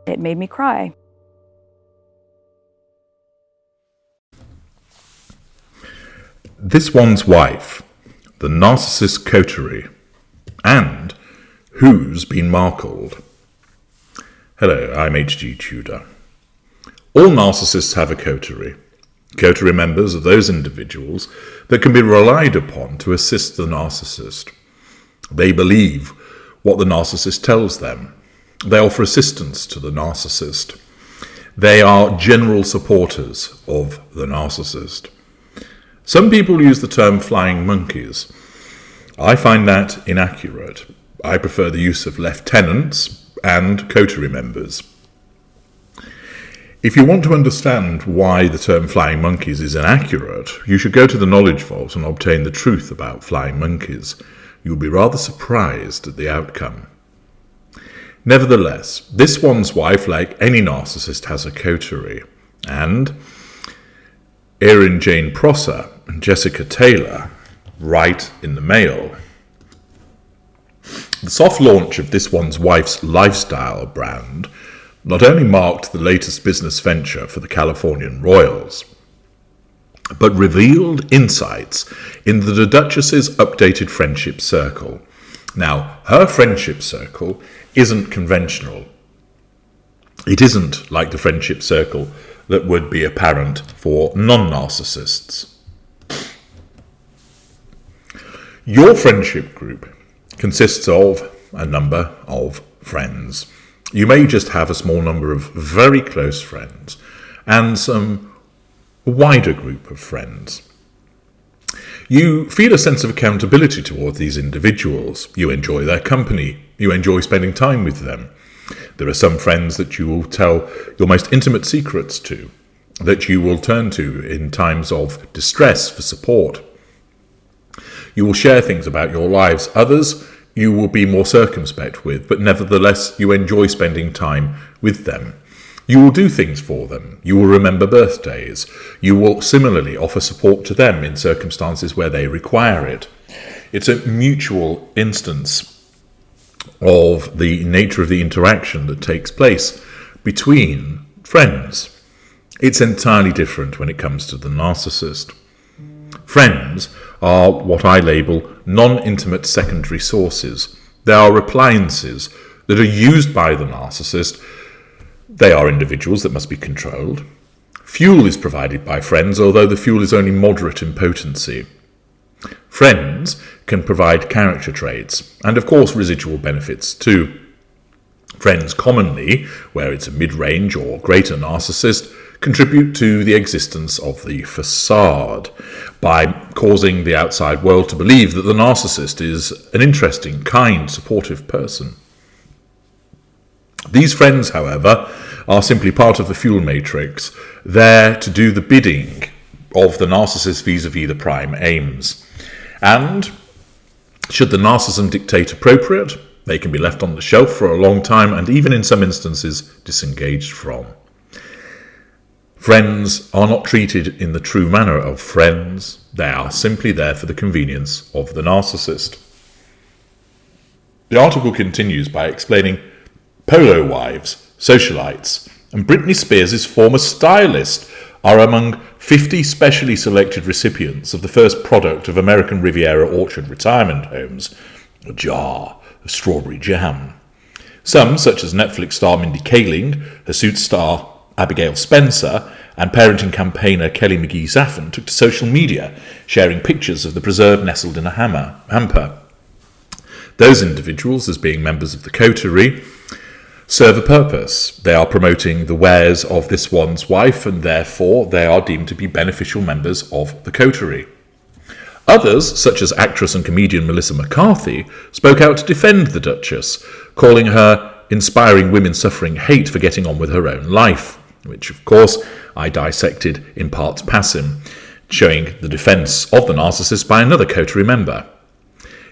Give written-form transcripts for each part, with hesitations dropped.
It made me cry. This One's Wife, the Narcissist Coterie, and Who's Been Markled. Hello, I'm H.G. Tudor. All narcissists have a coterie. Coterie members are those individuals that can be relied upon to assist the narcissist. They believe what the narcissist tells them. They offer assistance to the narcissist. They are general supporters of the narcissist. Some people use the term flying monkeys. I find that inaccurate. I prefer the use of lieutenants and coterie members. If you want to understand why the term flying monkeys is inaccurate, you should go to the Knowledge Vault and obtain the truth about flying monkeys. You'll be rather surprised at the outcome. Nevertheless, this one's wife, like any narcissist, has a coterie, and Erin Jane Prosser and Jessica Taylor write in the Mail. The soft launch of This One's Wife's lifestyle brand not only marked the latest business venture for the Californian royals, but revealed insights into the Duchess's updated friendship circle. Now, her friendship circle isn't conventional. It isn't like the friendship circle that would be apparent for non-narcissists. Your friendship group consists of a number of friends. You may just have a small number of very close friends and some wider group of friends. You feel a sense of accountability towards these individuals. You enjoy their company. You enjoy spending time with them. There are some friends that you will tell your most intimate secrets to, that you will turn to in times of distress for support. You will share things about your lives. Others you will be more circumspect with, but nevertheless you enjoy spending time with them. You will do things for them. You will remember birthdays. You will similarly offer support to them in circumstances where they require it. It's a mutual instance of the nature of the interaction that takes place between friends. It's entirely different when it comes to the narcissist. Friends are what I label non-intimate secondary sources. They are appliances that are used by the narcissist. They are individuals that must be controlled. Fuel is provided by friends, although the fuel is only moderate in potency. Friends can provide character traits, and of course residual benefits too. Friends commonly, where it's a mid-range or greater narcissist, contribute to the existence of the facade by causing the outside world to believe that the narcissist is an interesting, kind, supportive person. These friends, however, are simply part of the fuel matrix, there to do the bidding of the narcissist vis-à-vis the prime aims. And should the narcissism dictate appropriate, they can be left on the shelf for a long time and even in some instances disengaged from. Friends are not treated in the true manner of friends. They are simply there for the convenience of the narcissist. The article continues by explaining polo wives, socialites, and Britney Spears' former stylist are among 50 specially selected recipients of the first product of American Riviera Orchard retirement homes, a jar of strawberry jam. Some, such as Netflix star Mindy Kaling, her Suits star Abigail Spencer, and parenting campaigner Kelly McGee-Zaffin took to social media, sharing pictures of the preserve nestled in a hamper. Those individuals, as being members of the coterie, serve a purpose. They are promoting the wares of This One's Wife, and therefore they are deemed to be beneficial members of the coterie. Others, such as actress and comedian Melissa McCarthy, spoke out to defend the Duchess, calling her inspiring women suffering hate for getting on with her own life, which, of course, I dissected in parts passim, showing the defence of the narcissist by another coterie member.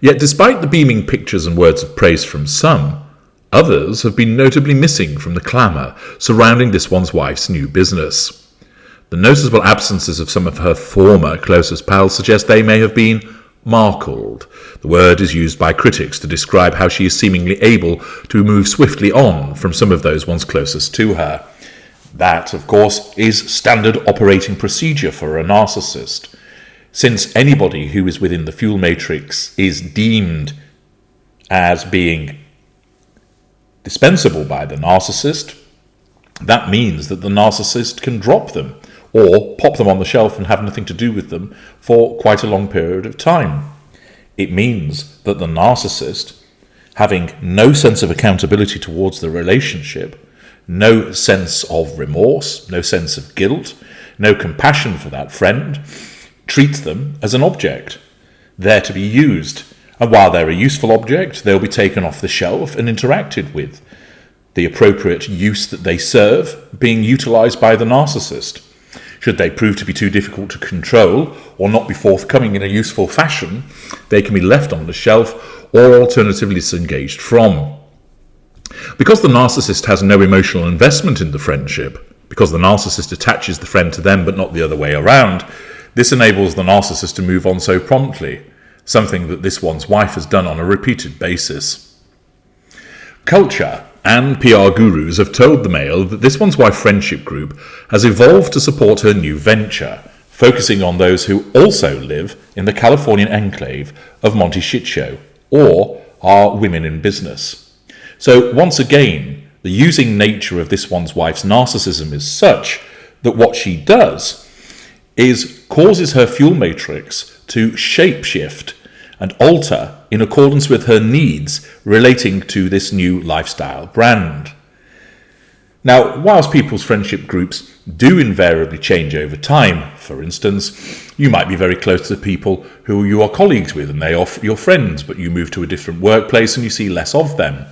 Yet despite the beaming pictures and words of praise from some, others have been notably missing from the clamour surrounding This One's Wife's new business. The noticeable absences of some of her former closest pals suggest they may have been Markled. The word is used by critics to describe how she is seemingly able to move swiftly on from some of those ones closest to her. That, of course, is standard operating procedure for a narcissist. Since anybody who is within the fuel matrix is deemed as being dispensable by the narcissist, that means that the narcissist can drop them or pop them on the shelf and have nothing to do with them for quite a long period of time. It means that the narcissist, having no sense of accountability towards the relationship, no sense of remorse, no sense of guilt, no compassion for that friend, treats them as an object, there to be used. And while they're a useful object, they'll be taken off the shelf and interacted with, the appropriate use that they serve being utilised by the narcissist. Should they prove to be too difficult to control or not be forthcoming in a useful fashion, they can be left on the shelf or alternatively disengaged from. Because the narcissist has no emotional investment in the friendship, because the narcissist attaches the friend to them but not the other way around, this enables the narcissist to move on so promptly, something that this one's wife has done on a repeated basis. Culture and PR gurus have told the Mail that this one's wife friendship group has evolved to support her new venture, focusing on those who also live in the Californian enclave of Monty Shitshow, or are women in business. So once again, the using nature of this one's wife's narcissism is such that what she does is causes her fuel matrix to shapeshift and alter in accordance with her needs relating to this new lifestyle brand. Now, whilst people's friendship groups do invariably change over time, for instance, you might be very close to people who you are colleagues with and they are your friends, but you move to a different workplace and you see less of them.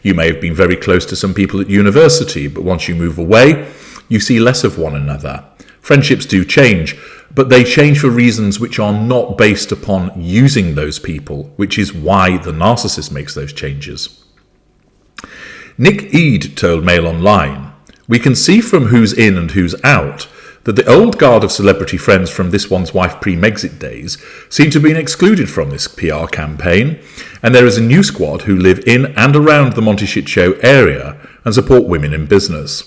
You may have been very close to some people at university, but once you move away, you see less of one another. Friendships do change, but they change for reasons which are not based upon using those people, which is why the narcissist makes those changes. Nick Eade told Mail Online, "We can see from who's in and who's out that the old guard of celebrity friends from this one's wife pre-Megxit days seem to have been excluded from this PR campaign, and there is a new squad who live in and around the Monty Shitshow area and support women in business.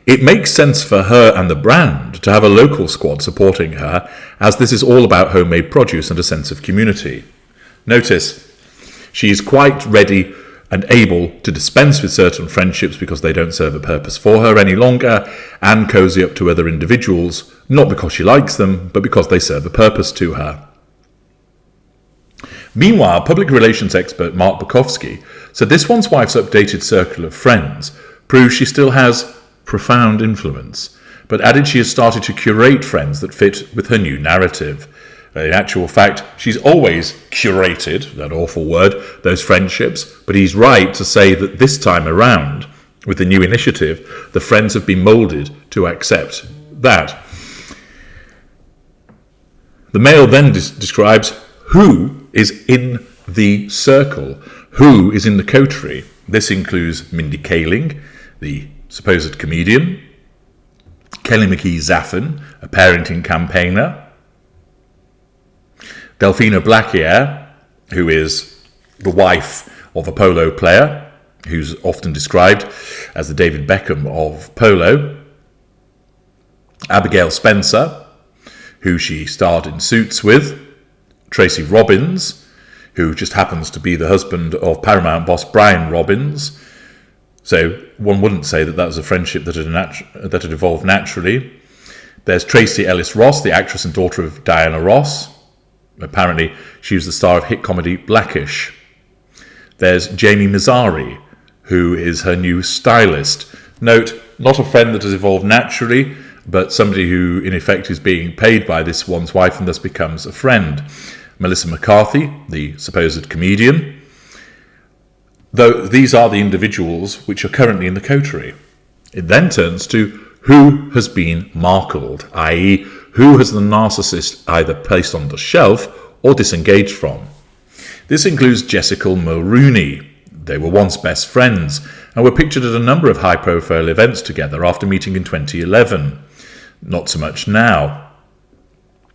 It makes sense for her and the brand to have a local squad supporting her, as this is all about homemade produce and a sense of community." Notice, she is quite ready and able to dispense with certain friendships because they don't serve a purpose for her any longer, and cozy up to other individuals, not because she likes them, but because they serve a purpose to her. Meanwhile, public relations expert Mark Bukowski said this one's wife's updated circle of friends proves she still has profound influence, but added she has started to curate friends that fit with her new narrative. In actual fact, she's always curated, that awful word, those friendships, but he's right to say that this time around, with the new initiative, the friends have been moulded to accept that. The Mail then describes who is in the circle, who is in the coterie. This includes Mindy Kaling, the supposed comedian, Kelly McKee-Zaffin, a parenting campaigner, Delphina Blaquier, who is the wife of a polo player, who's often described as the David Beckham of polo, Abigail Spencer, who she starred in Suits with, Tracy Robbins, who just happens to be the husband of Paramount boss Brian Robbins. So one wouldn't say that was a friendship that had evolved naturally. There's Tracy Ellis Ross, the actress and daughter of Diana Ross. Apparently, she was the star of hit comedy Blackish. There's Jamie Mazzari, who is her new stylist. Note, not a friend that has evolved naturally, but somebody who, in effect, is being paid by this one's wife and thus becomes a friend. Melissa McCarthy, the supposed comedian. Though these are the individuals which are currently in the coterie. It then turns to who has been markled, i.e., who has the narcissist either placed on the shelf or disengaged from. This includes Jessica Mulrooney. They were once best friends and were pictured at a number of high-profile events together after meeting in 2011. Not so much now.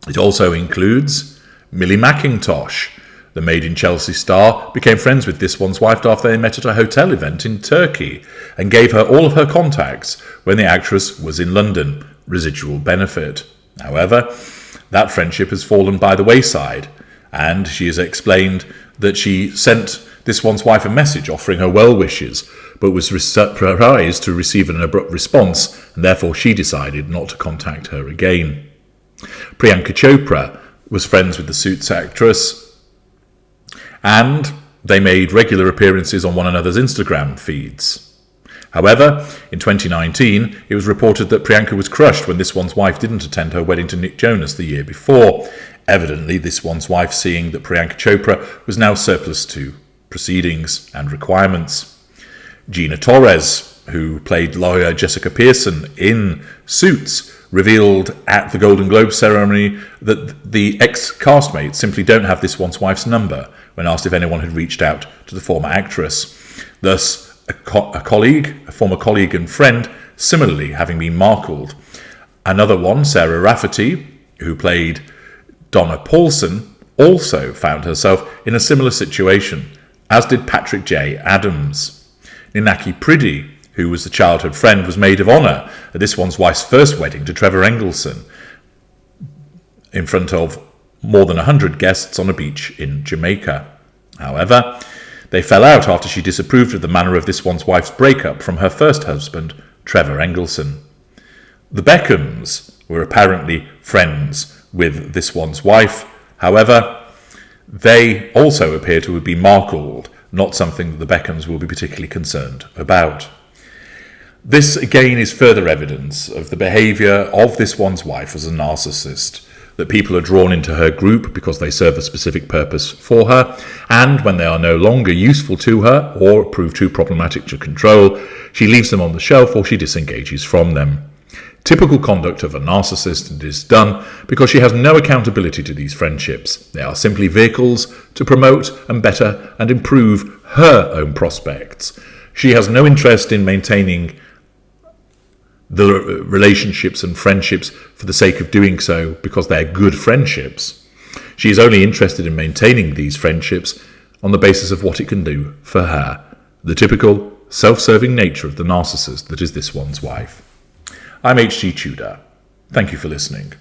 It also includes Millie McIntosh, the Made in Chelsea star, became friends with This One's Wife after they met at a hotel event in Turkey and gave her all of her contacts when the actress was in London, residual benefit. However, that friendship has fallen by the wayside, and she has explained that she sent This One's Wife a message offering her well wishes, but was surprised to receive an abrupt response, and therefore she decided not to contact her again. Priyanka Chopra was friends with the Suits actress, and they made regular appearances on one another's Instagram feeds. However, in 2019, it was reported that Priyanka was crushed when This One's Wife didn't attend her wedding to Nick Jonas the year before. Evidently, This One's Wife, seeing that Priyanka Chopra was now surplus to proceedings and requirements. Gina Torres, who played lawyer Jessica Pearson in Suits, revealed at the Golden Globe ceremony that the ex-castmates simply don't have This One's Wife's number when asked if anyone had reached out to the former actress. Thus, a former colleague and friend, similarly having been Markled. Another one, Sarah Rafferty, who played Donna Paulson, also found herself in a similar situation, as did Patrick J. Adams. Ninaki Priddy, who was the childhood friend, was maid of honour at This One's Wife's first wedding to Trevor Engelson, in front of more than 100 guests on a beach in Jamaica. However, they fell out after she disapproved of the manner of This One's Wife's breakup from her first husband, Trevor Engelson. The Beckhams were apparently friends with This One's Wife. However, they also appear to have been Markled, not something that the Beckhams will be particularly concerned about. This again is further evidence of the behaviour of This One's Wife as a narcissist, that people are drawn into her group because they serve a specific purpose for her, and when they are no longer useful to her or prove too problematic to control, she leaves them on the shelf or she disengages from them. Typical conduct of a narcissist, and is done because she has no accountability to these friendships. They are simply vehicles to promote and better and improve her own prospects. She has no interest in maintaining the relationships and friendships for the sake of doing so because they're good friendships. She is only interested in maintaining these friendships on the basis of what it can do for her, the typical self-serving nature of the narcissist that is This One's Wife. I'm H.G. Tudor. Thank you for listening.